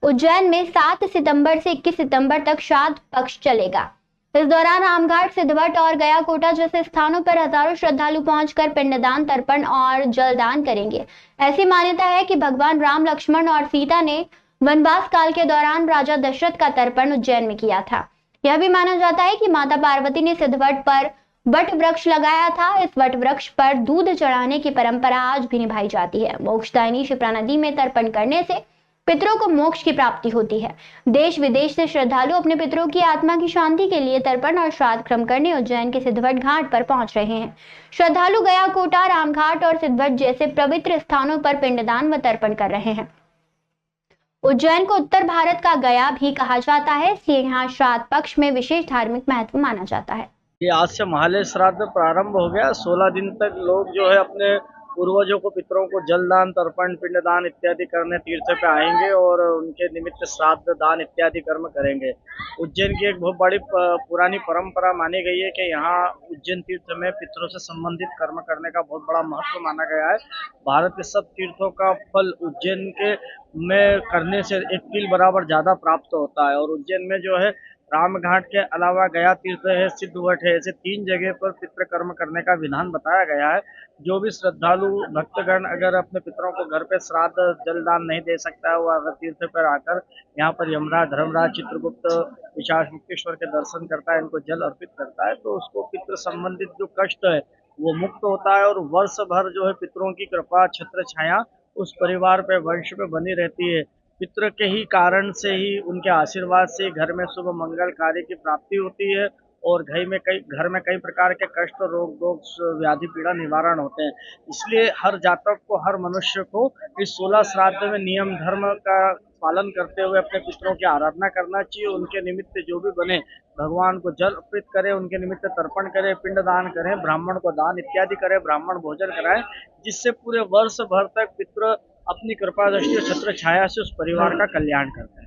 उज्जैन में 7 सितंबर से 21 सितंबर तक श्राद्ध पक्ष चलेगा। इस दौरान रामघाट, सिद्धवट और गयाकोटा जैसे स्थानों पर हजारों श्रद्धालु पहुंचकर पिंडदान, तर्पण और जलदान करेंगे। ऐसी मान्यता है कि भगवान राम, लक्ष्मण और सीता ने वनवास काल के दौरान राजा दशरथ का तर्पण उज्जैन में किया था। यह भी माना जाता है कि माता पार्वती ने सिद्धवट पर वट वृक्ष लगाया था। इस वट वृक्ष पर दूध चढ़ाने की परंपरा आज भी निभाई जाती है। मोक्षदायिनी शिप्रा नदी में तर्पण करने से पितरों को मोक्ष की प्राप्ति होती है। देश विदेश से श्रद्धालु अपने पितरों की आत्मा की शांति के लिए तर्पण और श्राद्ध क्रम करने उज्जैन के सिद्धवट घाट पर पहुंच रहे हैं। श्रद्धालु गयाकोटा, रामघाट और सिद्धवट जैसे पवित्र स्थानों पर पिंडदान व तर्पण कर रहे हैं। उज्जैन को उत्तर भारत का गया भी कहा जाता है, इसलिए यहाँ श्राद्ध पक्ष में विशेष धार्मिक महत्व माना जाता है। ये आज से महालय श्राद्ध प्रारंभ हो गया। 16 दिन तक लोग जो है अपने पूर्वजों को, पितरों को जलदान, तर्पण, पिंडदान इत्यादि करने तीर्थ पे आएंगे और उनके निमित्त श्राद्ध, दान इत्यादि कर्म करेंगे। उज्जैन की एक बहुत बड़ी पुरानी परंपरा मानी गई है कि यहाँ उज्जैन तीर्थ में पितरों से संबंधित कर्म करने का बहुत बड़ा महत्व माना गया है। भारत के सब तीर्थों का फल उज्जैन के में करने से 1 तिल बराबर ज्यादा प्राप्त होता है। और उज्जैन में जो है रामघाट के अलावा गया तीर्थ है, सिद्धवट है, ऐसे 3 जगह पर पितृ कर्म करने का विधान बताया गया है। जो भी श्रद्धालु भक्तगण अगर अपने पितरों को घर पे श्राद्ध, जलदान नहीं दे सकता है, वो अगर तीर्थ पर आकर यहाँ पर यमराज, धर्मराज, चित्रगुप्त, विशाल मुक्तेश्वर के दर्शन करता है, इनको जल अर्पित करता है, तो उसको पितृ संबंधित जो कष्ट है वो मुक्त होता है और वर्ष भर जो है पितरों की कृपा, छत्र छाया उस परिवार पे, वंश पे बनी रहती है। पितृ के ही कारण से ही, उनके आशीर्वाद से घर में शुभ मंगल कार्य की प्राप्ति होती है और घर में कई प्रकार के कष्ट, रोग दोष, व्याधि पीड़ा निवारण होते हैं। इसलिए हर जातक को, हर मनुष्य को इस 16 श्राद्ध में नियम धर्म का पालन करते हुए अपने पितरों की आराधना करना चाहिए। उनके निमित्त जो भी बने भगवान को जल अर्पित करें, उनके निमित्त तर्पण करें, पिंड दान करें, ब्राह्मण को दान इत्यादि करें, ब्राह्मण भोजन कराएं, जिससे पूरे वर्ष भर तक पितृ अपनी कृपा दृष्टि और छत्र छाया से उस परिवार का कल्याण करते हैं।